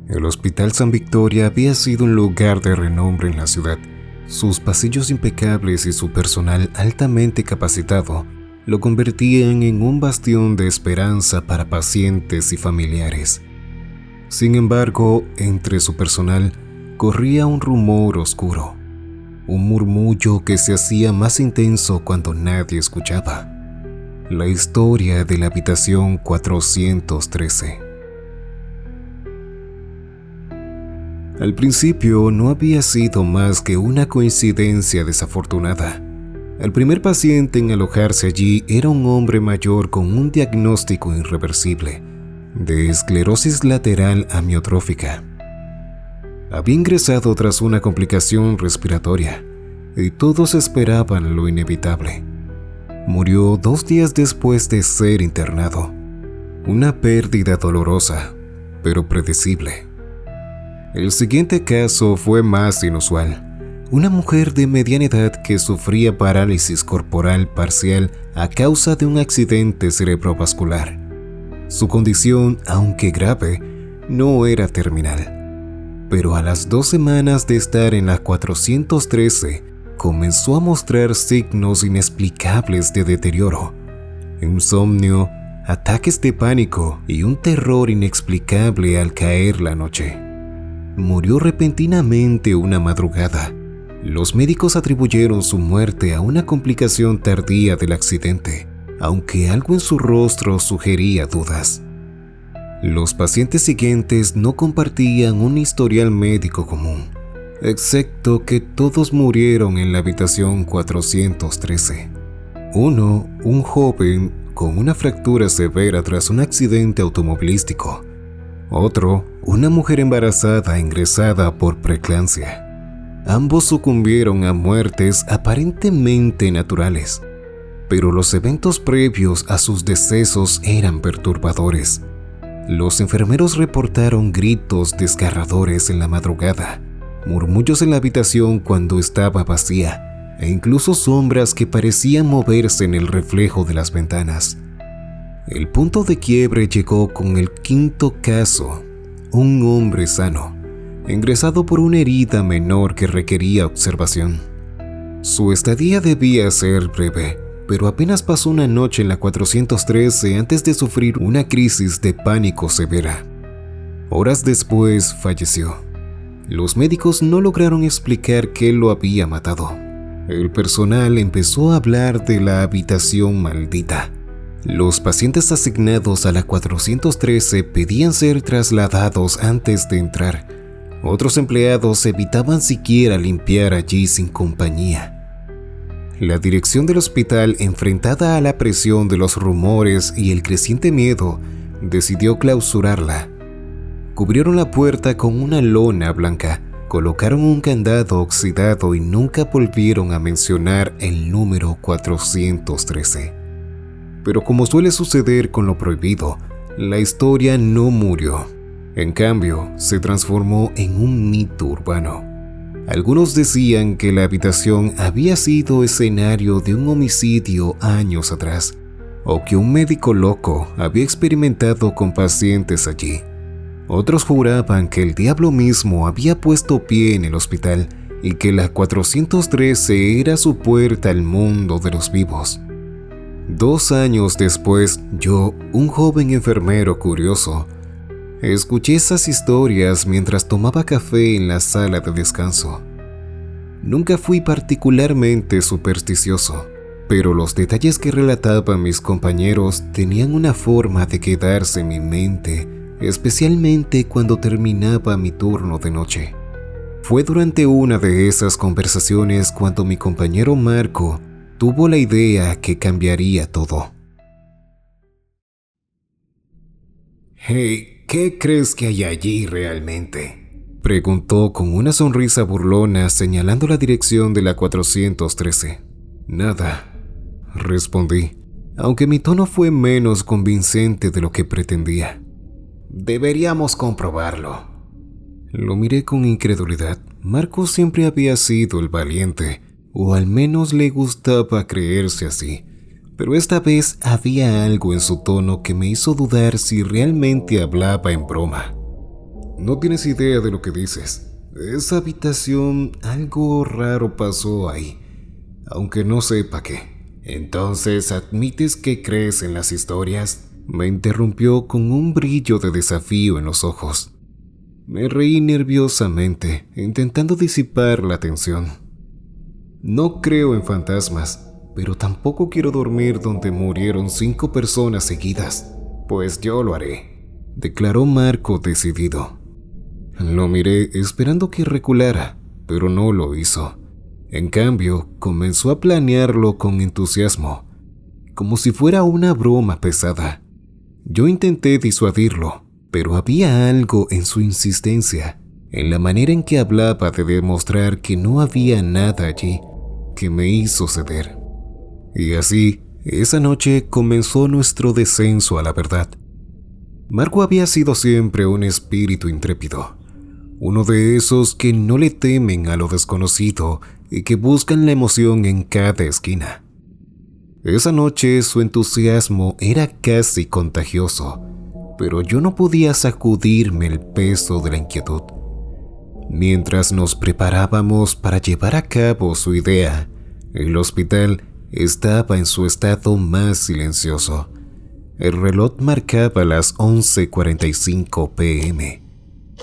El Hospital San Victoria había sido un lugar de renombre en la ciudad. Sus pasillos impecables y su personal altamente capacitado lo convertían en un bastión de esperanza para pacientes y familiares. Sin embargo, entre su personal corría un rumor oscuro, un murmullo que se hacía más intenso cuando nadie escuchaba. La historia de la habitación 413. Al principio no había sido más que una coincidencia desafortunada. El primer paciente en alojarse allí era un hombre mayor con un diagnóstico irreversible de esclerosis lateral amiotrófica. Había ingresado tras una complicación respiratoria y todos esperaban lo inevitable. Murió 2 días después de ser internado. Una pérdida dolorosa, pero predecible. El siguiente caso fue más inusual. Una mujer de mediana edad que sufría parálisis corporal parcial a causa de un accidente cerebrovascular. Su condición, aunque grave, no era terminal. Pero a las 2 semanas de estar en la 413, comenzó a mostrar signos inexplicables de deterioro. Insomnio, ataques de pánico y un terror inexplicable al caer la noche. Murió repentinamente una madrugada. Los médicos atribuyeron su muerte a una complicación tardía del accidente, aunque algo en su rostro sugería dudas. Los pacientes siguientes no compartían un historial médico común, excepto que todos murieron en la habitación 413. Uno, un joven con una fractura severa tras un accidente automovilístico. Otro, una mujer embarazada ingresada por preeclampsia. Ambos sucumbieron a muertes aparentemente naturales, pero los eventos previos a sus decesos eran perturbadores. Los enfermeros reportaron gritos desgarradores en la madrugada, murmullos en la habitación cuando estaba vacía, e incluso sombras que parecían moverse en el reflejo de las ventanas. El punto de quiebre llegó con el 5º caso, un hombre sano, ingresado por una herida menor que requería observación. Su estadía debía ser breve, pero apenas pasó una noche en la 413 antes de sufrir una crisis de pánico severa. Horas después falleció. Los médicos no lograron explicar qué lo había matado. El personal empezó a hablar de la habitación maldita. Los pacientes asignados a la 413 pedían ser trasladados antes de entrar. Otros empleados evitaban siquiera limpiar allí sin compañía. La dirección del hospital, enfrentada a la presión de los rumores y el creciente miedo, decidió clausurarla. Cubrieron la puerta con una lona blanca, colocaron un candado oxidado y nunca volvieron a mencionar el número 413. Pero como suele suceder con lo prohibido, la historia no murió. En cambio, se transformó en un mito urbano. Algunos decían que la habitación había sido escenario de un homicidio años atrás, o que un médico loco había experimentado con pacientes allí. Otros juraban que el diablo mismo había puesto pie en el hospital y que la 413 era su puerta al mundo de los vivos. 2 años después, yo, un joven enfermero curioso, escuché esas historias mientras tomaba café en la sala de descanso. Nunca fui particularmente supersticioso, pero los detalles que relataban mis compañeros tenían una forma de quedarse en mi mente, especialmente cuando terminaba mi turno de noche. Fue durante una de esas conversaciones cuando mi compañero Marco tuvo la idea que cambiaría todo. «Hey, ¿qué crees que hay allí realmente?», preguntó con una sonrisa burlona señalando la dirección de la 413. «Nada», respondí, aunque mi tono fue menos convincente de lo que pretendía. «Deberíamos comprobarlo». Lo miré con incredulidad. Marco siempre había sido el valiente, o al menos le gustaba creerse así, pero esta vez había algo en su tono que me hizo dudar si realmente hablaba en broma. No tienes idea de lo que dices. Esa habitación, algo raro pasó ahí, aunque no sepa qué. Entonces, ¿admites que crees en las historias? Me interrumpió con un brillo de desafío en los ojos. Me reí nerviosamente, intentando disipar la tensión. No creo en fantasmas, pero tampoco quiero dormir donde murieron 5 personas seguidas. Pues yo lo haré, declaró Marco decidido. Lo miré esperando que reculara, pero no lo hizo. En cambio, comenzó a planearlo con entusiasmo, como si fuera una broma pesada. Yo intenté disuadirlo, pero había algo en su insistencia, en la manera en que hablaba de demostrar que no había nada allí, que me hizo ceder. Y así, esa noche comenzó nuestro descenso a la verdad. Marco había sido siempre un espíritu intrépido, uno de esos que no le temen a lo desconocido y que buscan la emoción en cada esquina. Esa noche su entusiasmo era casi contagioso, pero yo no podía sacudirme el peso de la inquietud. Mientras nos preparábamos para llevar a cabo su idea, el hospital estaba en su estado más silencioso. El reloj marcaba las 11:45 p.m.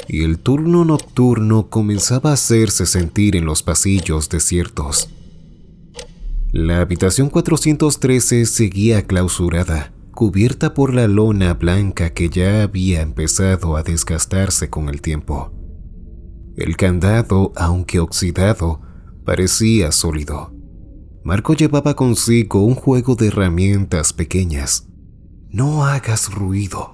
y el turno nocturno comenzaba a hacerse sentir en los pasillos desiertos. La habitación 413 seguía clausurada, cubierta por la lona blanca que ya había empezado a desgastarse con el tiempo. El candado, aunque oxidado, parecía sólido. Marco llevaba consigo un juego de herramientas pequeñas. «No hagas ruido»,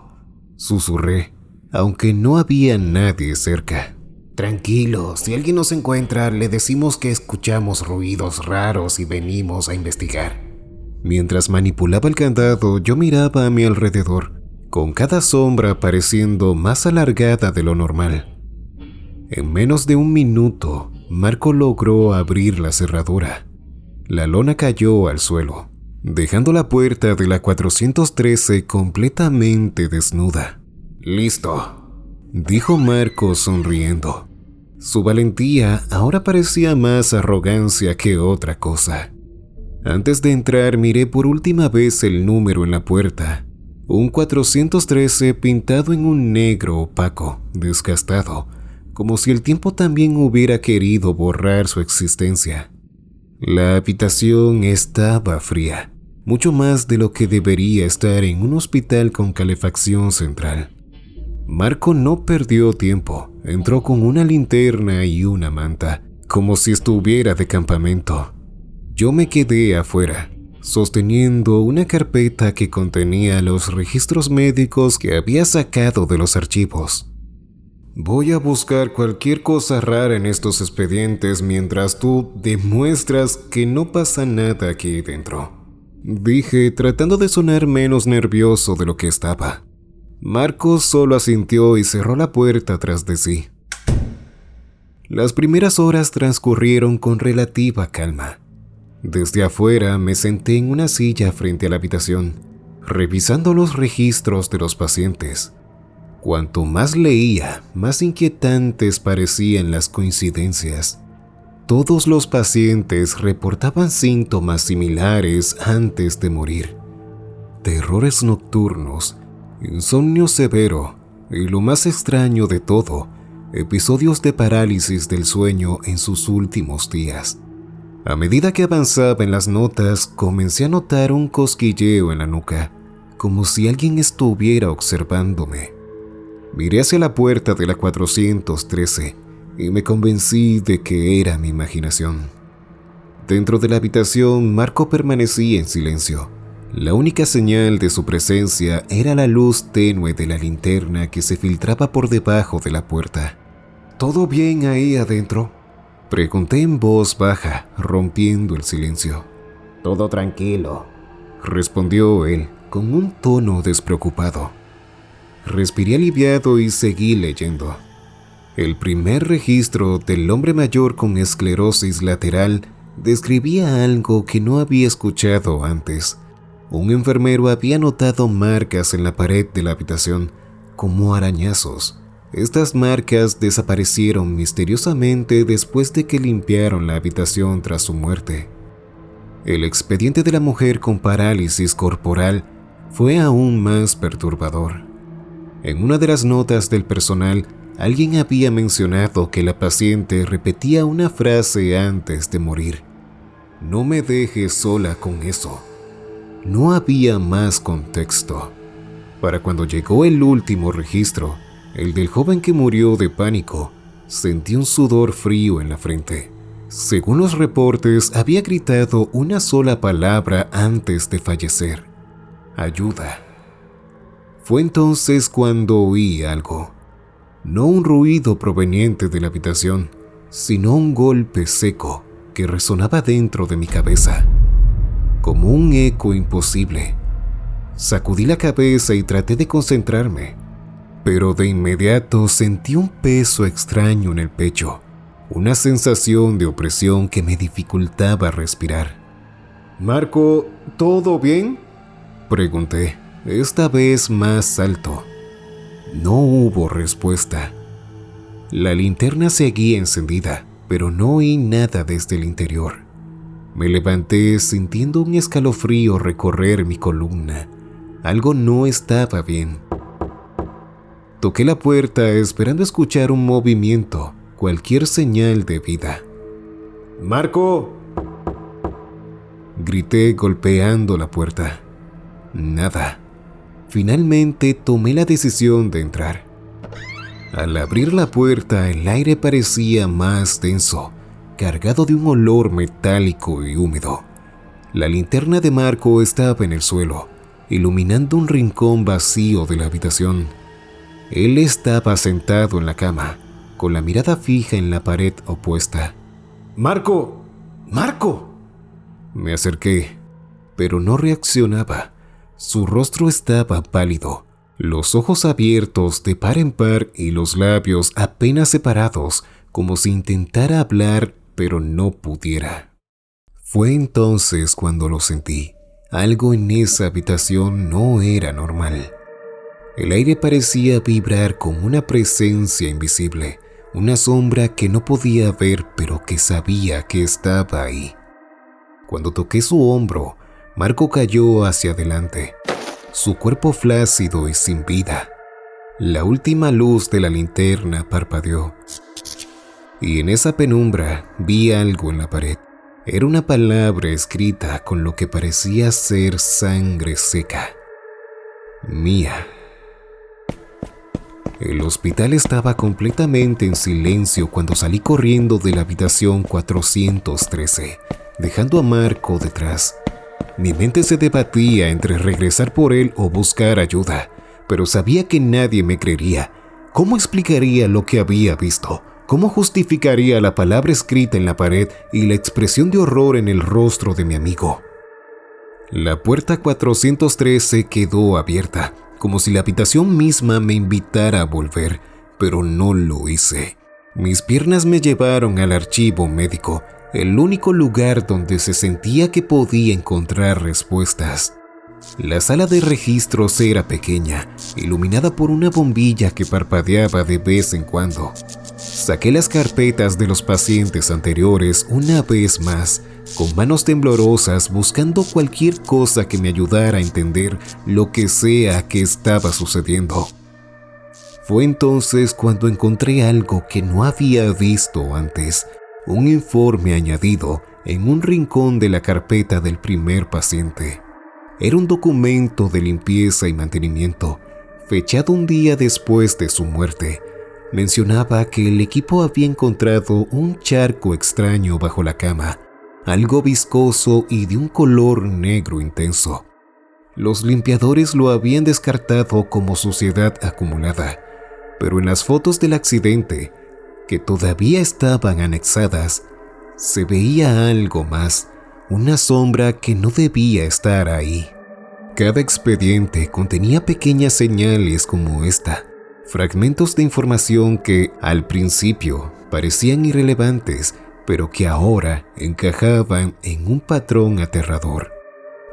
susurré, aunque no había nadie cerca. «Tranquilo, si alguien nos encuentra, le decimos que escuchamos ruidos raros y venimos a investigar». Mientras manipulaba el candado, yo miraba a mi alrededor, con cada sombra pareciendo más alargada de lo normal. En menos de un minuto, Marco logró abrir la cerradura. La lona cayó al suelo, dejando la puerta de la 413 completamente desnuda. «Listo», dijo Marco sonriendo. Su valentía ahora parecía más arrogancia que otra cosa. Antes de entrar miré por última vez el número en la puerta. Un 413 pintado en un negro opaco, desgastado, como si el tiempo también hubiera querido borrar su existencia. La habitación estaba fría, mucho más de lo que debería estar en un hospital con calefacción central. Marco no perdió tiempo, entró con una linterna y una manta, como si estuviera de campamento. Yo me quedé afuera, sosteniendo una carpeta que contenía los registros médicos que había sacado de los archivos. «Voy a buscar cualquier cosa rara en estos expedientes mientras tú demuestras que no pasa nada aquí dentro», dije, tratando de sonar menos nervioso de lo que estaba. Marco solo asintió y cerró la puerta tras de sí. Las primeras horas transcurrieron con relativa calma. Desde afuera me senté en una silla frente a la habitación, revisando los registros de los pacientes. Cuanto más leía, más inquietantes parecían las coincidencias. Todos los pacientes reportaban síntomas similares antes de morir: terrores nocturnos, insomnio severo y, lo más extraño de todo, episodios de parálisis del sueño en sus últimos días. A medida que avanzaba en las notas, comencé a notar un cosquilleo en la nuca, como si alguien estuviera observándome. Miré hacia la puerta de la 413 y me convencí de que era mi imaginación. Dentro de la habitación, Marco permanecía en silencio. La única señal de su presencia era la luz tenue de la linterna que se filtraba por debajo de la puerta. «¿Todo bien ahí adentro?», pregunté en voz baja, rompiendo el silencio. «Todo tranquilo», respondió él, con un tono despreocupado. Respiré aliviado y seguí leyendo. El primer registro del hombre mayor con esclerosis lateral describía algo que no había escuchado antes. Un enfermero había notado marcas en la pared de la habitación, como arañazos, Estas marcas desaparecieron misteriosamente después de que limpiaron la habitación tras su muerte. El expediente de la mujer con parálisis corporal fue aún más perturbador. En una de las notas del personal, alguien había mencionado que la paciente repetía una frase antes de morir: "No me dejes sola con eso". No había más contexto. Para cuando llegó el último registro, el del joven que murió de pánico, sentí un sudor frío en la frente. Según los reportes, había gritado una sola palabra antes de fallecer: ayuda. Fue entonces cuando oí algo. No un ruido proveniente de la habitación, sino un golpe seco que resonaba dentro de mi cabeza, como un eco imposible. Sacudí la cabeza y traté de concentrarme, pero de inmediato sentí un peso extraño en el pecho, una sensación de opresión que me dificultaba respirar. «Marco, ¿todo bien?», pregunté, esta vez más alto. No hubo respuesta. La linterna seguía encendida, pero no oí nada desde el interior. Me levanté sintiendo un escalofrío recorrer mi columna. Algo no estaba bien. Toqué la puerta esperando escuchar un movimiento, cualquier señal de vida. «¡Marco!», grité golpeando la puerta. Nada. Finalmente tomé la decisión de entrar. Al abrir la puerta, el aire parecía más denso, cargado de un olor metálico y húmedo. La linterna de Marco estaba en el suelo, iluminando un rincón vacío de la habitación. Él estaba sentado en la cama, con la mirada fija en la pared opuesta. «¡Marco! ¡Marco!». Me acerqué, pero no reaccionaba. Su rostro estaba pálido, los ojos abiertos de par en par y los labios apenas separados, como si intentara hablar pero no pudiera. Fue entonces cuando lo sentí. Algo en esa habitación no era normal. El aire parecía vibrar con una presencia invisible, una sombra que no podía ver pero que sabía que estaba ahí. Cuando toqué su hombro, Marco cayó hacia adelante, su cuerpo flácido y sin vida. La última luz de la linterna parpadeó, y en esa penumbra vi algo en la pared. Era una palabra escrita con lo que parecía ser sangre seca. «Mía». El hospital estaba completamente en silencio cuando salí corriendo de la habitación 413, dejando a Marco detrás. Mi mente se debatía entre regresar por él o buscar ayuda, pero sabía que nadie me creería. ¿Cómo explicaría lo que había visto? ¿Cómo justificaría la palabra escrita en la pared y la expresión de horror en el rostro de mi amigo? La puerta 413 quedó abierta, como si la habitación misma me invitara a volver, pero no lo hice. Mis piernas me llevaron al archivo médico, el único lugar donde se sentía que podía encontrar respuestas. La sala de registros era pequeña, iluminada por una bombilla que parpadeaba de vez en cuando. Saqué las carpetas de los pacientes anteriores una vez más, con manos temblorosas buscando cualquier cosa que me ayudara a entender lo que sea que estaba sucediendo. Fue entonces cuando encontré algo que no había visto antes, un informe añadido en un rincón de la carpeta del primer paciente. Era un documento de limpieza y mantenimiento, fechado un día después de su muerte. Mencionaba que el equipo había encontrado un charco extraño bajo la cama, algo viscoso y de un color negro intenso. Los limpiadores lo habían descartado como suciedad acumulada, pero en las fotos del accidente, que todavía estaban anexadas, se veía algo más, una sombra que no debía estar ahí. Cada expediente contenía pequeñas señales como esta, fragmentos de información que al principio parecían irrelevantes, pero que ahora encajaban en un patrón aterrador.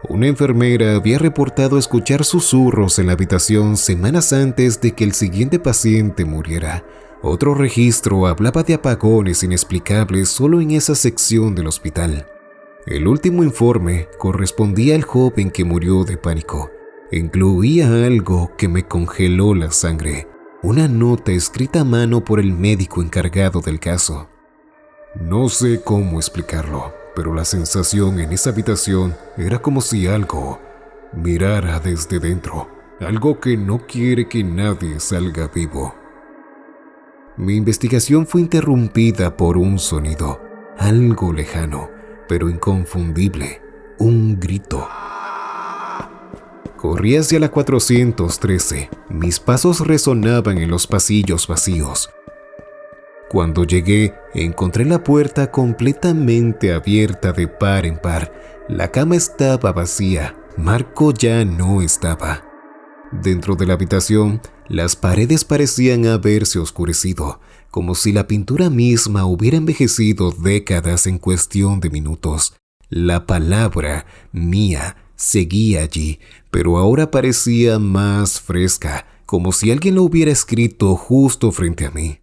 Una enfermera había reportado escuchar susurros en la habitación semanas antes de que el siguiente paciente muriera. Otro registro hablaba de apagones inexplicables solo en esa sección del hospital. El último informe correspondía al joven que murió de pánico. Incluía algo que me congeló la sangre. Una nota escrita a mano por el médico encargado del caso. No sé cómo explicarlo, pero la sensación en esa habitación era como si algo mirara desde dentro, algo que no quiere que nadie salga vivo. Mi investigación fue interrumpida por un sonido, algo lejano, pero inconfundible, un grito. Corrí hacia la 413, mis pasos resonaban en los pasillos vacíos. Cuando llegué, encontré la puerta completamente abierta de par en par. La cama estaba vacía, Marco ya no estaba. Dentro de la habitación, las paredes parecían haberse oscurecido, como si la pintura misma hubiera envejecido décadas en cuestión de minutos. La palabra mía seguía allí, pero ahora parecía más fresca, como si alguien lo hubiera escrito justo frente a mí.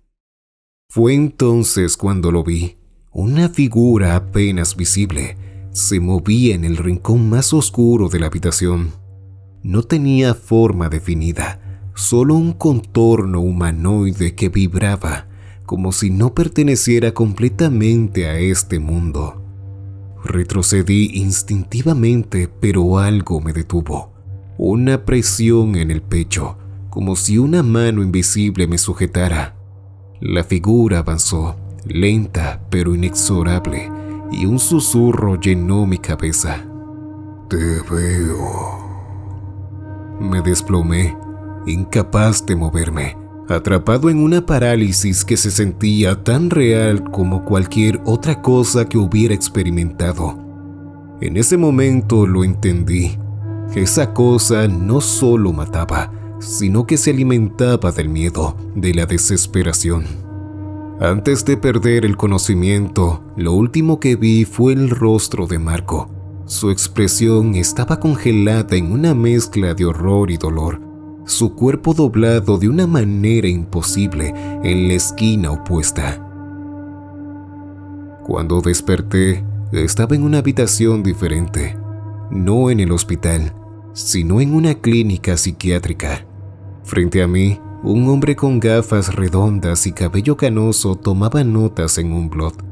Fue entonces cuando lo vi. Una figura apenas visible se movía en el rincón más oscuro de la habitación. No tenía forma definida, solo un contorno humanoide que vibraba, como si no perteneciera completamente a este mundo. Retrocedí instintivamente, pero algo me detuvo. Una presión en el pecho, como si una mano invisible me sujetara. La figura avanzó, lenta pero inexorable, y un susurro llenó mi cabeza. Te veo. Me desplomé, incapaz de moverme, atrapado en una parálisis que se sentía tan real como cualquier otra cosa que hubiera experimentado. En ese momento lo entendí. Esa cosa no solo mataba, sino que se alimentaba del miedo, de la desesperación. Antes de perder el conocimiento, lo último que vi fue el rostro de Marco. Su expresión estaba congelada en una mezcla de horror y dolor, su cuerpo doblado de una manera imposible en la esquina opuesta. Cuando desperté, estaba en una habitación diferente, no en el hospital, sino en una clínica psiquiátrica. Frente a mí, un hombre con gafas redondas y cabello canoso tomaba notas en un blot.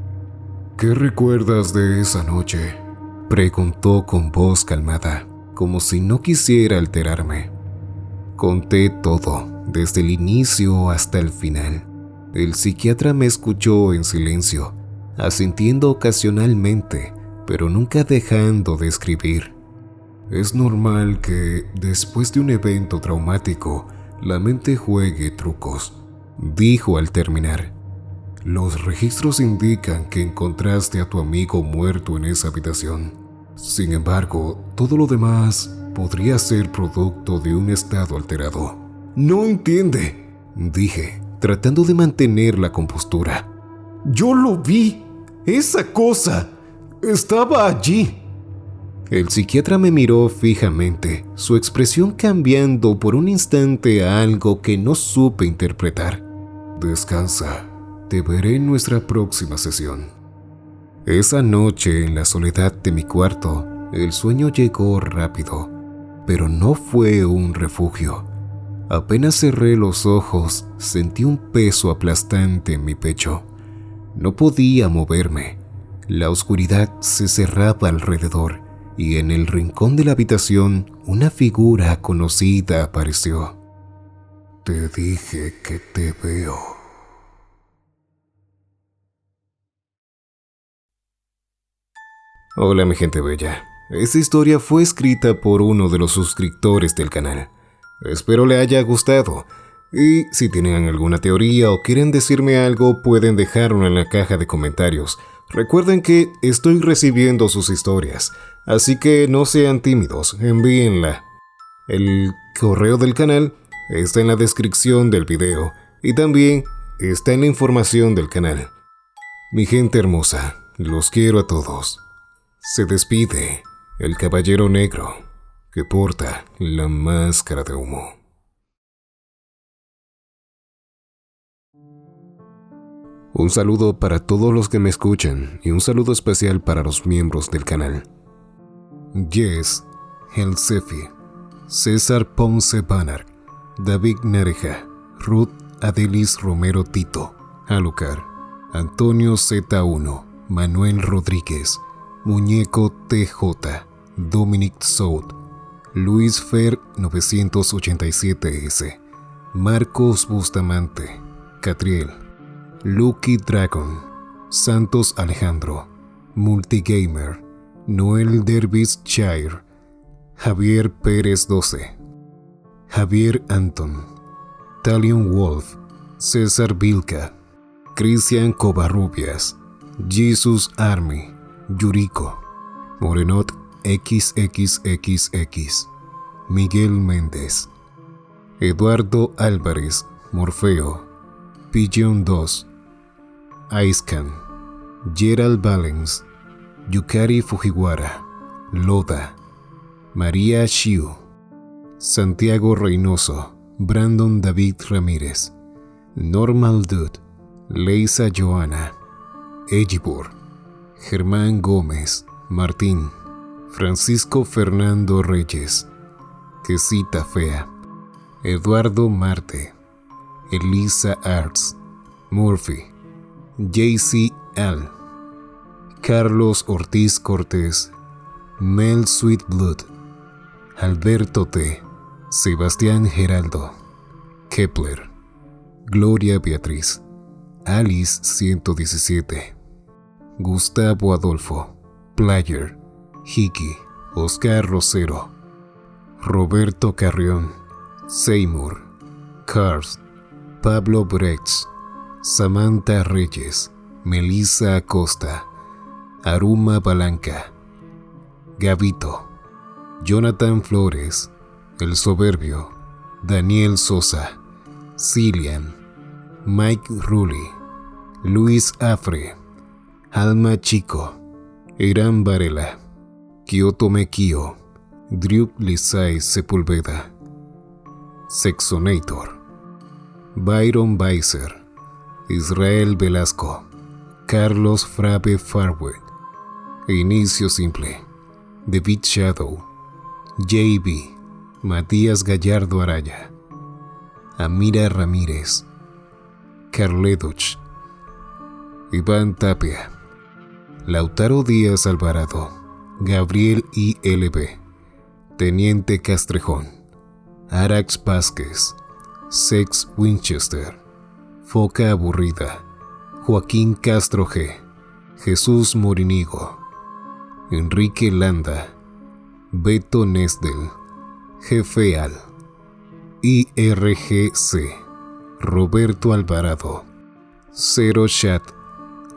¿Qué recuerdas de esa noche?, preguntó con voz calmada, como si no quisiera alterarme. Conté todo, desde el inicio hasta el final. El psiquiatra me escuchó en silencio, asintiendo ocasionalmente, pero nunca dejando de escribir. Es normal que, después de un evento traumático, la mente juegue trucos, dijo al terminar. Los registros indican que encontraste a tu amigo muerto en esa habitación. Sin embargo, todo lo demás podría ser producto de un estado alterado. No entiende, dije, tratando de mantener la compostura. Yo lo vi. Esa cosa estaba allí. El psiquiatra me miró fijamente, su expresión cambiando por un instante a algo que no supe interpretar. Descansa, te veré en nuestra próxima sesión. Esa noche, en la soledad de mi cuarto, el sueño llegó rápido, pero no fue un refugio. Apenas cerré los ojos, sentí un peso aplastante en mi pecho. No podía moverme. La oscuridad se cerraba alrededor y en el rincón de la habitación una figura conocida apareció. Te dije que te veo. Hola mi gente bella, esta historia fue escrita por uno de los suscriptores del canal. Espero le haya gustado y si tienen alguna teoría o quieren decirme algo pueden dejarlo en la caja de comentarios. Recuerden que estoy recibiendo sus historias, así que no sean tímidos, envíenla. El correo del canal está en la descripción del video y también está en la información del canal. Mi gente hermosa, los quiero a todos. Se despide el caballero negro que porta la máscara de humo. Un saludo para todos los que me escuchan y un saludo especial para los miembros del canal. Jess Helsefi, César Ponce Banner, David Nareja, Ruth Adelis Romero Tito, Alucar, Antonio Z1, Manuel Rodríguez, Muñeco TJ, Dominic Sout, Luis Fer 987S, Marcos Bustamante, Catriel, Lucky Dragon, Santos Alejandro, Multigamer, Noel Dervis Chair, Javier Pérez 12, Javier Anton, Talion Wolf, César Vilca, Cristian Covarrubias, Jesus Army, Yuriko, Morenot XXXX, Miguel Méndez, Eduardo Álvarez, Morfeo, Pigeon 2, Aiscan, Gerald Valens, Yukari Fujiwara, Loda, María Shiu, Santiago Reynoso, Brandon David Ramírez, Normal Dude, Leisa Joana, Ejibur, Germán Gómez, Martín, Francisco Fernando Reyes, Quesita Fea, Eduardo Marte, Elisa Arts, Murphy, JC Al, Carlos Ortiz Cortés, Mel Sweetblood, Alberto T, Sebastián Geraldo, Kepler, Gloria Beatriz, Alice 117, Gustavo Adolfo, Player, Hiki, Oscar Rosero, Roberto Carrión, Seymour, Cars, Pablo Brecht, Samantha Reyes, Melissa Acosta, Aruma Balanca, Gavito, Jonathan Flores, El Soberbio, Daniel Sosa, Cillian, Mike Rulli, Luis Afre, Alma Chico, Irán Varela, Kyoto Mekio, Drew Lisay Sepulveda, Sexonator, Byron Weiser, Israel Velasco, Carlos Frabe Farwell, Inicio Simple, David Shadow, JB, Matías Gallardo Araya, Amira Ramírez, Carleduch, Iván Tapia, Lautaro Díaz Alvarado, Gabriel ILB, Teniente Castrejón, Arax Vázquez, Sex Winchester, Foca Aburrida, Joaquín Castro G, Jesús Morinigo, Enrique Landa, Beto Nesdel, Jefe Al, IRGC, Roberto Alvarado, Cero Chat,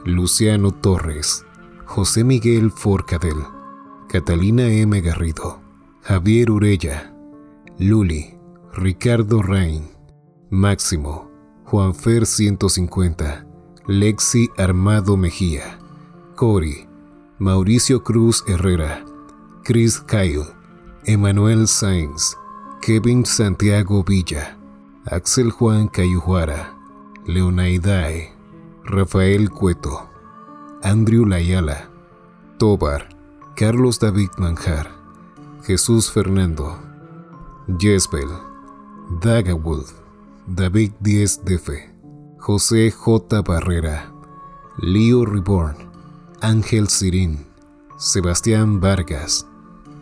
Luciano Torres, José Miguel Forcadell, Catalina M. Garrido, Javier Urella, Luli, Ricardo Rain, Máximo, Juanfer 150, Lexi Armado Mejía, Cori, Mauricio Cruz Herrera, Chris Kyle, Emanuel Sainz, Kevin Santiago Villa, Axel Juan Cayujuara, Leonaidae, Rafael Cueto, Andrew Layala, Tobar, Carlos David Manjar, Jesús Fernando, Jezbel, Dagawolf, David Díez Defe, José J. Barrera, Leo Reborn, Ángel Sirín, Sebastián Vargas,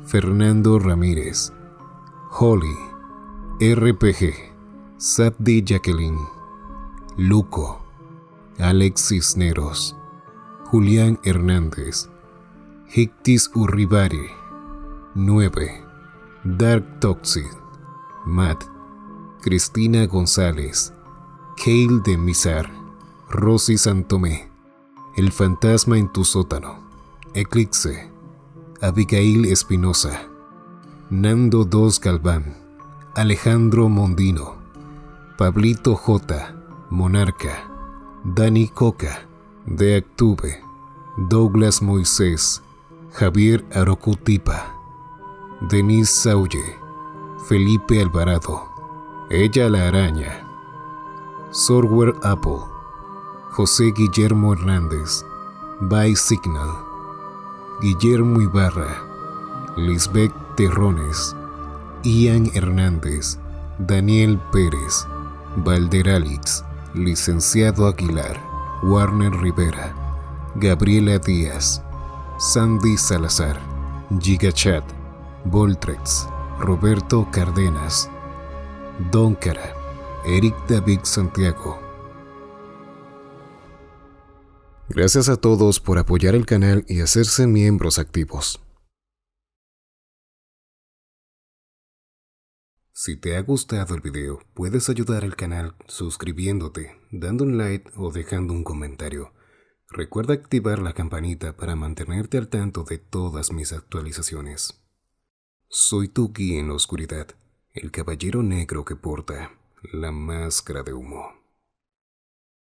Fernando Ramírez, Holly, RPG, Sabdi Jacqueline, Luco, Alex Cisneros, Julián Hernández, Hictis Urribari, 9, Dark Toxic, Matt, Cristina González, Kale de Mizar, Rosy Santomé, El Fantasma en tu Sótano, Eclipse, Abigail Espinosa, Nando 2 Galván, Alejandro Mondino, Pablito J, Monarca, Dani Coca, De Actube, Douglas Moisés, Javier Arocutipa, Denise Saulle, Felipe Alvarado, Ella la Araña, Software Apple, José Guillermo Hernández, Signal, Guillermo Ibarra, Lisbeth Terrones, Ian Hernández, Daniel Pérez, Valderalix, Licenciado Aguilar, Warner Rivera, Gabriela Díaz, Sandy Salazar, Gigachat, Voltrex, Roberto Cárdenas, Doncara, Eric David Santiago. Gracias a todos por apoyar el canal y hacerse miembros activos. Si te ha gustado el video, puedes ayudar al canal suscribiéndote, dando un like o dejando un comentario. Recuerda activar la campanita para mantenerte al tanto de todas mis actualizaciones. Soy tu guía en la oscuridad, el caballero negro que porta la máscara de humo.